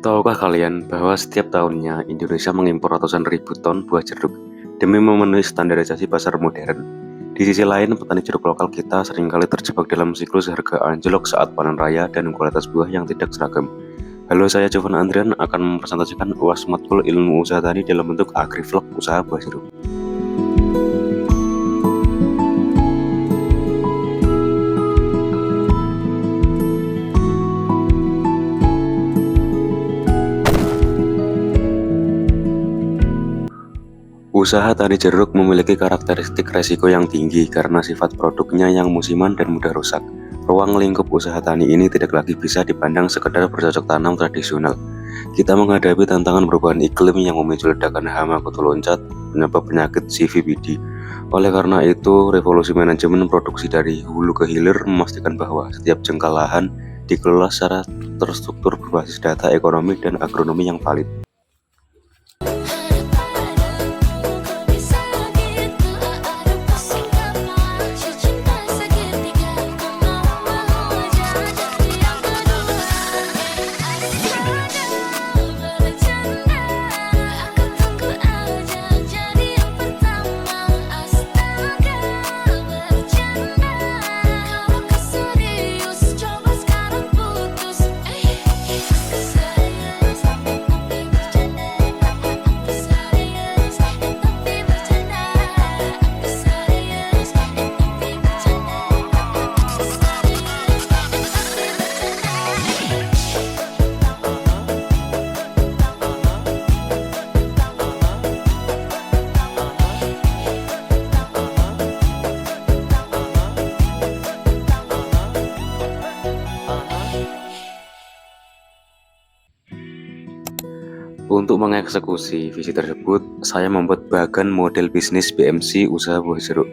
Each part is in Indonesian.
Tahukah kalian bahwa setiap tahunnya Indonesia mengimpor ratusan ribu ton buah jeruk demi memenuhi standarisasi pasar modern? Di sisi lain, petani jeruk lokal kita seringkali terjebak dalam siklus harga anjlok saat panen raya dan kualitas buah yang tidak seragam. Halo, saya Jovan Andrian akan mempresentasikan UAS Matkul Ilmu Usaha Tani dalam bentuk agrivlog usaha buah jeruk. Usaha tani jeruk memiliki karakteristik resiko yang tinggi karena sifat produknya yang musiman dan mudah rusak. Ruang lingkup usaha tani ini tidak lagi bisa dipandang sekedar bercocok tanam tradisional. Kita menghadapi tantangan perubahan iklim yang memicu ledakan hama kutu loncat, penyebab penyakit CVBD. Oleh karena itu, revolusi manajemen produksi dari hulu ke hilir memastikan bahwa setiap jengkal lahan dikelola secara terstruktur berbasis data ekonomi dan agronomi yang valid. Untuk mengeksekusi visi tersebut, saya membuat bagan model bisnis BMC usaha buah jeruk.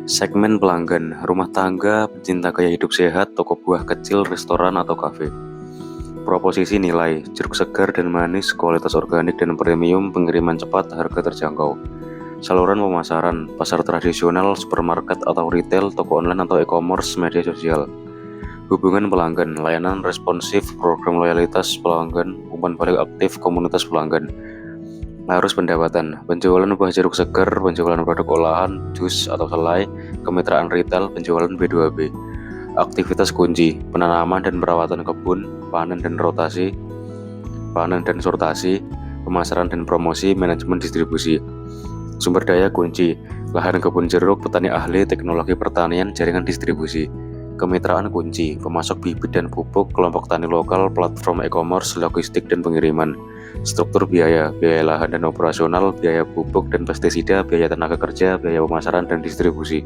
Segmen pelanggan, rumah tangga, pecinta gaya hidup sehat, toko buah kecil, restoran atau kafe. Proposisi nilai, jeruk segar dan manis, kualitas organik dan premium, pengiriman cepat, harga terjangkau. Saluran pemasaran, pasar tradisional, supermarket atau retail, toko online atau e-commerce, media sosial. Hubungan pelanggan, layanan responsif, program loyalitas pelanggan, umpan balik aktif, komunitas pelanggan. Arus pendapatan, penjualan buah jeruk segar, penjualan produk olahan, jus atau selai, kemitraan retail, penjualan B2B. Aktivitas kunci, penanaman dan perawatan kebun, panen dan sortasi, pemasaran dan promosi, manajemen distribusi. Sumber daya kunci, lahan kebun jeruk, petani ahli, teknologi pertanian, jaringan distribusi. Kemitraan kunci, pemasok bibit dan pupuk, kelompok tani lokal, platform e-commerce, logistik dan pengiriman. Struktur biaya, biaya lahan dan operasional, biaya pupuk dan pestisida, biaya tenaga kerja, biaya pemasaran dan distribusi.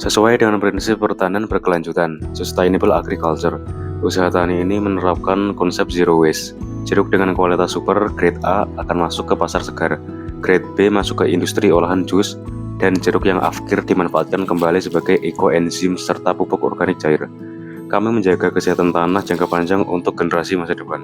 Sesuai dengan prinsip pertanian berkelanjutan, sustainable agriculture, usaha tani ini menerapkan konsep zero waste. Jeruk dengan kualitas super, grade A akan masuk ke pasar segar, grade B masuk ke industri olahan jus, dan jeruk yang afkir dimanfaatkan kembali sebagai ekoenzim serta pupuk organik cair. Kami menjaga kesehatan tanah jangka panjang untuk generasi masa depan.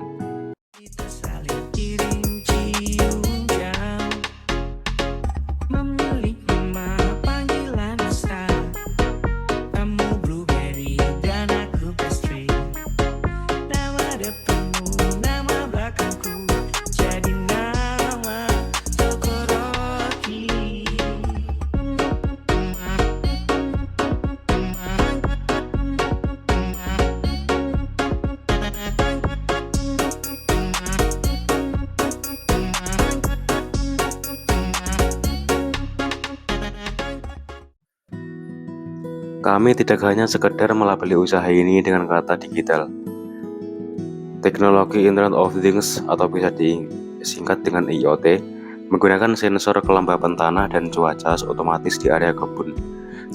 Kami tidak hanya sekedar melabeli usaha ini dengan kata digital. Teknologi Internet of Things atau bisa disingkat dengan IoT menggunakan sensor kelembapan tanah dan cuaca otomatis di area kebun.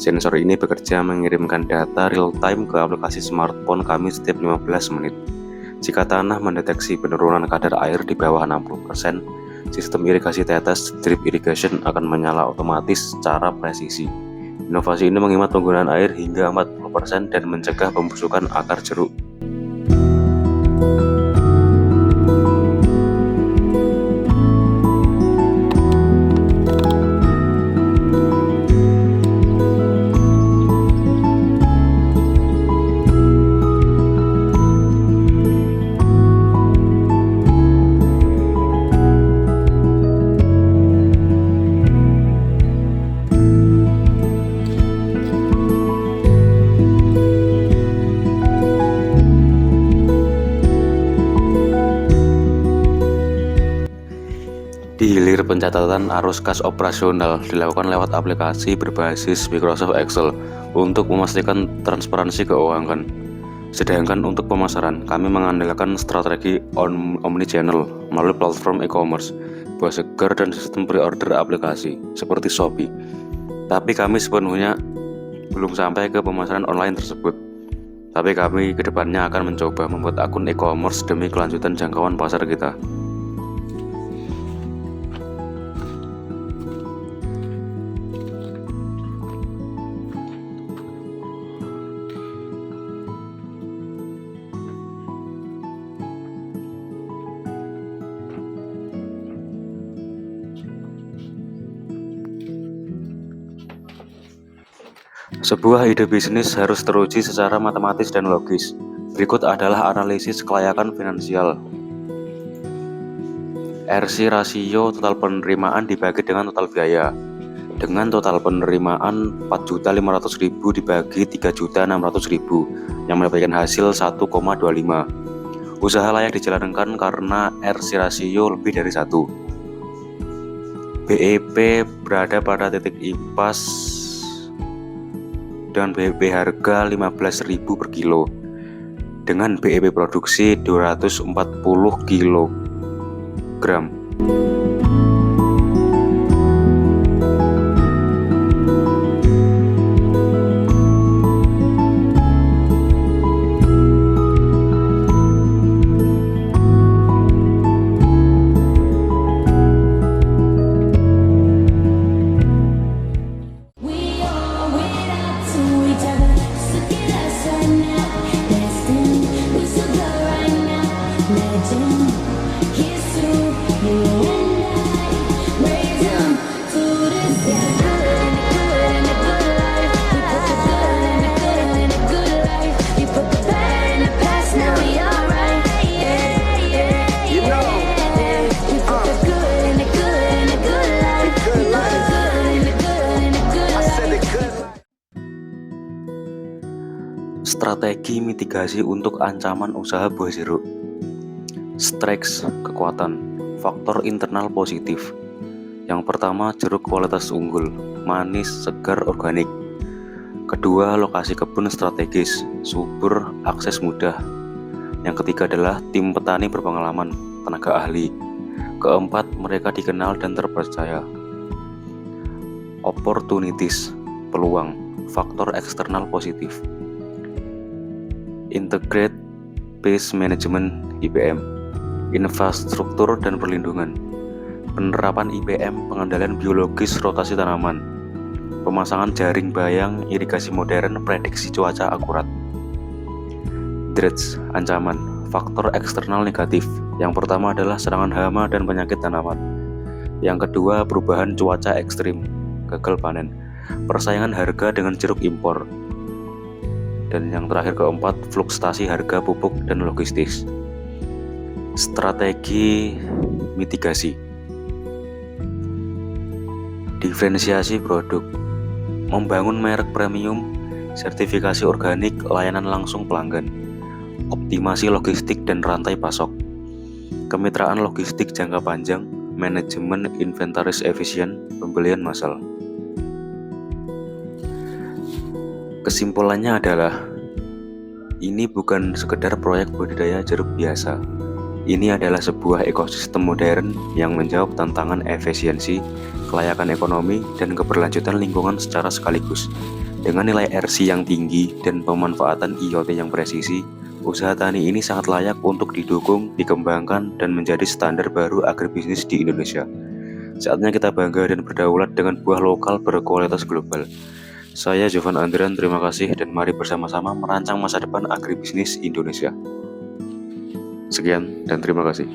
Sensor ini bekerja mengirimkan data real-time ke aplikasi smartphone kami setiap 15 menit. Jika tanah mendeteksi penurunan kadar air di bawah 60%, sistem irigasi tetes drip irrigation akan menyala otomatis secara presisi. Inovasi ini menghemat penggunaan air hingga 40% dan mencegah pembusukan akar jeruk. Di hilir pencatatan arus kas operasional dilakukan lewat aplikasi berbasis Microsoft Excel untuk memastikan transparansi keuangan. Sedangkan untuk pemasaran, kami mengandalkan strategi omnichannel melalui platform e-commerce, buah segar dan sistem pre-order aplikasi seperti Shopee. Tapi kami sepenuhnya belum sampai ke pemasaran online tersebut. Tapi kami kedepannya akan mencoba membuat akun e-commerce demi kelanjutan jangkauan pasar kita. Sebuah ide bisnis harus teruji secara matematis dan logis. Berikut adalah analisis kelayakan finansial. RC rasio total penerimaan dibagi dengan total biaya. Dengan total penerimaan 4.500.000 dibagi 3.600.000 yang mendapatkan hasil 1,25. Usaha layak dijalankan karena RC rasio lebih dari 1. BEP berada pada titik impas dengan BEP harga 15.000 per kilo dengan BEP produksi 240 kg. Strategi mitigasi untuk ancaman usaha buah jeruk. Strengths, kekuatan, faktor internal positif. Yang pertama, jeruk kualitas unggul, manis, segar, organik. Kedua, lokasi kebun strategis, subur, akses mudah. Yang ketiga adalah tim petani berpengalaman, tenaga ahli. Keempat, mereka dikenal dan terpercaya. Opportunities, peluang, faktor eksternal positif. Integrate Pest Management IPM, infrastruktur dan perlindungan, penerapan IPM, pengendalian biologis rotasi tanaman, pemasangan jaring bayang, irigasi modern, prediksi cuaca akurat. Threats, ancaman, faktor eksternal negatif. Yang pertama adalah serangan hama dan penyakit tanaman. Yang kedua, perubahan cuaca ekstrim, gagal panen, persaingan harga dengan jeruk impor. Dan yang terakhir keempat, fluktuasi harga pupuk dan logistik. Strategi mitigasi. Diferensiasi produk, membangun merek premium, sertifikasi organik, layanan langsung pelanggan, optimasi logistik dan rantai pasok, kemitraan logistik jangka panjang, manajemen inventaris efisien, pembelian massal. Kesimpulannya adalah, ini bukan sekedar proyek budidaya jeruk biasa. Ini adalah sebuah ekosistem modern yang menjawab tantangan efisiensi, kelayakan ekonomi, dan keberlanjutan lingkungan secara sekaligus. Dengan nilai RC yang tinggi dan pemanfaatan IoT yang presisi, usaha tani ini sangat layak untuk didukung, dikembangkan, dan menjadi standar baru agribisnis di Indonesia. Saatnya kita bangga dan berdaulat dengan buah lokal berkualitas global. Saya Jovan Andrian, terima kasih dan mari bersama-sama merancang masa depan agribisnis Indonesia. Sekian dan terima kasih.